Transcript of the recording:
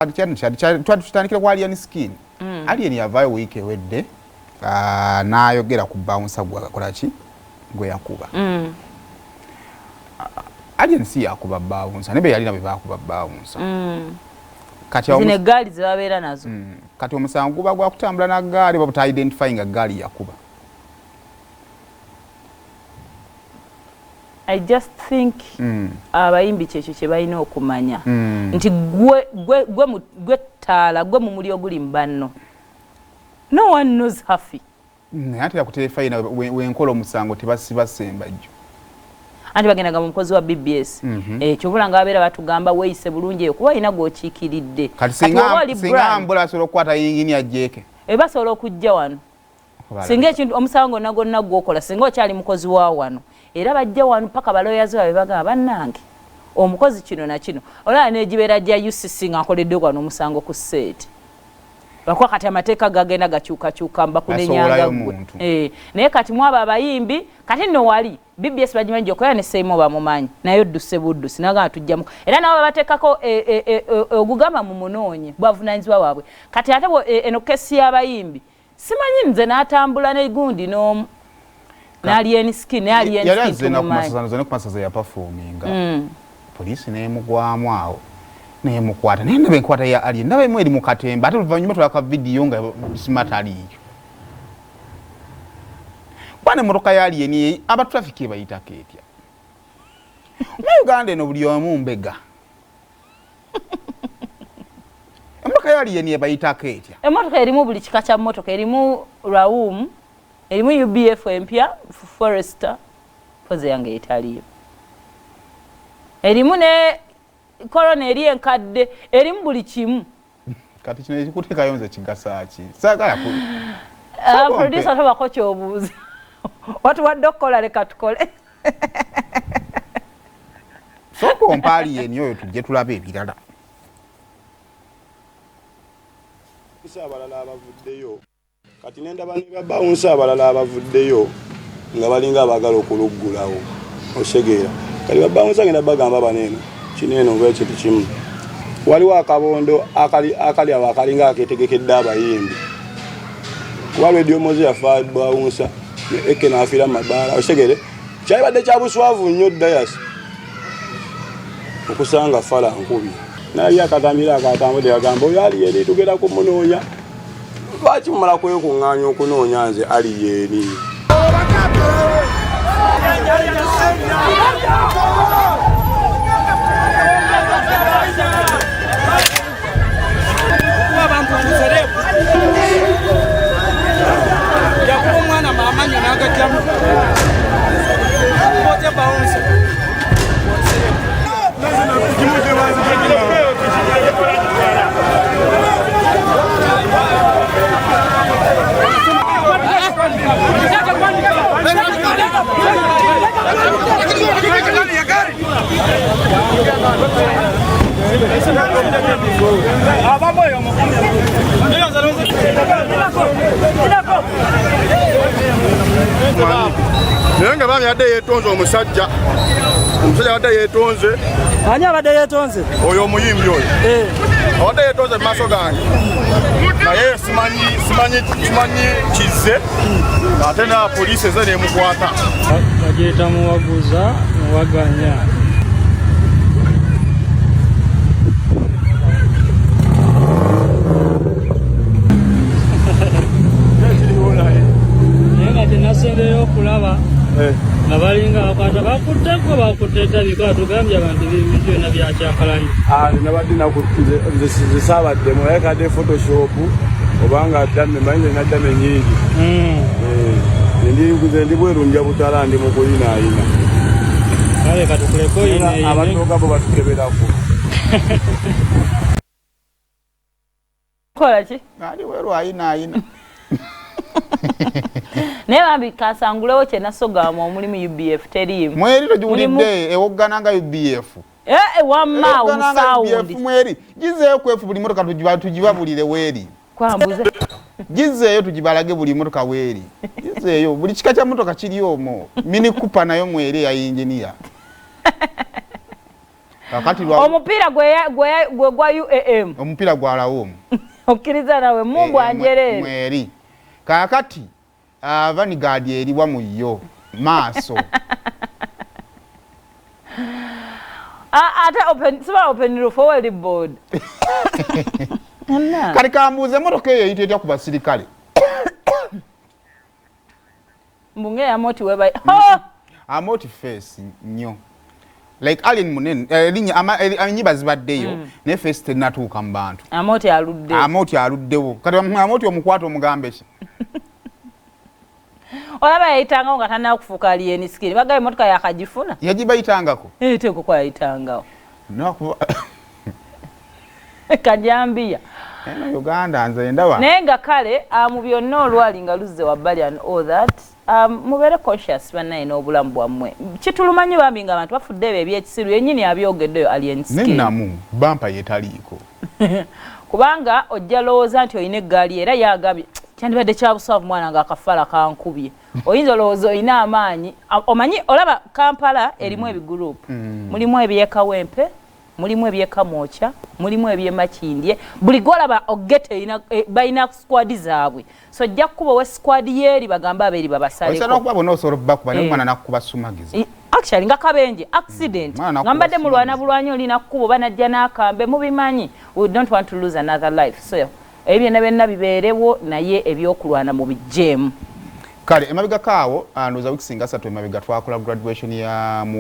Tutandikira kwa Alien Skin. Alien yavaayo week ewedde n'ayogera ku bouncer gwakola ki gwe yakuba. Alien si yakuba bouncer ne be yali nabe bakuba bouncer. Kati zine gaali zibabeera nazo. Kati omusango guba gwa kutambula na gaali babuta identifying gaali yakuba. I just think abayimbi kyekyo kye balina okumanya nti gwe taala gwe mu mulio guli mbanno. No one knows hafi. Ate yakuterefayina wenkola omusango tebasiba sembajjo. Anti bagendaga mu mukozi wa BBS. Kyobula nga babeera batugamba weeyise bulungi eyo kuba alina gw'okiikiridde. Kati singa ambola asobola okukwata yingini ajjeeke. Basobola okujja wano. Singa ekintu omusango nagonna gw'okola singa okyali mukozi wa wano. Era bajja wano paka baloyazi babe bagamba bannange omukozi kino na kino olaba n'egibeera gya UCC ng'akoledde wano omusango ku sseeti bakwa kati amateeka gagenda gakyukakyuka mbakunenyanga gwe naye kati mwaba abayimbi kati nno wali BBS bagimanyi okola ne Seimo bamumanyi naye odduse buddusi nagamba tujjamu era nabo babateekako ogugamba mu munoonye bwavunanyizibwa waabwe kati ate eno kesi y'abayimbi simanyi nze n'atambula n'egundi n'omu Alien Skin ya performinga. Police n'emugwamu awo. N'emukwata. Naye ndabe enkwata ya Alien. Ndabe mweri mu katemba. Ate oluvannyuma tulaka video nga smart aliyo. Bwana emmotoka ya Alien aba traffic bayita ketya. Mu Uganda eno buli omu mbega. Emmotoka ya Alien bayita ketya. Emmotoka erimu buli kika kya mmotoka erimu Raum. Erimu UBF empya Forester poze yange italiyo. Erimu ne corona eri enkadde erimu buli kimu. Kati kino ekikuteeka yonze kigasa ki. Saagala ku. Producer toba ko kyobuuza. Watu waddokola leka tukole. Soko ompali yenyo tujje tulabe ebirala. Kisa abalala abavuddeyo. Kati nenda baniga bouncer abalala abavuddeyo nga balinga abagala okuluggulawo osegeera kali bouncer ngenda bagamba banene kineno ngwekyo kimu waliwo akabondo akali abakalinga aketegekedde abayimbi kuba radio mozi ya fad bouncer ne eke na afira mabala osegeere kyabadde kya buswavu nnyo dayas okusanga fala nkubi naye akatamira akatambudde yagamba oyo ali yeri tugenda kumunoonya lwaki mumala kwekuŋŋaanya okunoonya nze ali yeeni yakuba omwana maamanyo n'agajjamu ote bawunse Nenga bami adde yetonze omusajja adde yetonze ani abadde yetonze oyo omuyimbi oyo adde yetonze mu maaso gange naye simanyi kize ate na poliisi eze nemukwata bagiyita muwaguza muwaganya nasendeyo okulaba nga balinga bakwata bakutteko bakutteko atugambye abantu byona byakyakalanyi nabadde zisabaddemu naye kadde photoshop obanga addamme manyi naddame nyingi ndi bwerunja butala ndi mukuyinaayina kale katukuleko abatuuka bo batukeberako kola ki ali weru ayinaayina naye bambi kasangulewo kye nasogama omulimu UBF teriimu mweri togiwulidde ewoggana nga UBF wamma omusawundi mweri gizeeyo kwefu buli motoka tugibabulire weeri kwambuze gizeeyo tugibalage buli motoka weeri gizeeyo buli kika kya motoka kiri omwo mini kupa nayo mweri ya engineer kakati omupiira gwe gwa UAM omupiira gwalawo okkiriza nawe mumbu anjerere mweri kakati vanguard eriwa mu yo maaso ate open forward board kali kambuuze emotoka eyo eyita etya ku basirikale mbunge amoti weba amoti face nnyo like alien munene enyiba zibaddeyo naye face tenatuuka mu bantu amoti aluddewo kati amoti omukwata omugambe ki olaba yayitangawo nga tanakufuuka alien skin bagaye emotoka yakagifuna yagibayitangako teko kwa yayitangawo kajambiya eno Uganda nze ndaba naye nga kale mu byonna olwali nga luzze wabbali and all that mubeere conscious bannaye n'obulamu bwammwe kitulumanyi bambi nga abantu bafudde ebyo ebyekisiru yennyini abyogeddeyo alien skin nennamu bampa yetaliiko kubanga ojja lowooza nti olina eggaali era yagambye kyandibadde kyabusaavu mwana nga akafaala kankubye oyinza olowooza olina amaanyi omanyi olaba Kampala erimu ebigurupu mulimu ebyekawempe mulimu ebyekamwokya mulimu ebyemakindye buli gwolaba ogete balina squad zaabwe so ojja kukuba we squad yeeri bagamba abeeri babasaleko osana okuba bonna osobola okubakuba naye omwana nakkuba sumagiza actually nga kabenje accident nga mbadde mulwana bulwanyi olina kkuba banajja n'akambe mubimanyi we don't want to lose another life so ebyo byonna bibeerewo naye ebyokulwana mu bijjeemu kale emabega kaawo ndowooza wiiki singa 3 emabega twakola graduation ya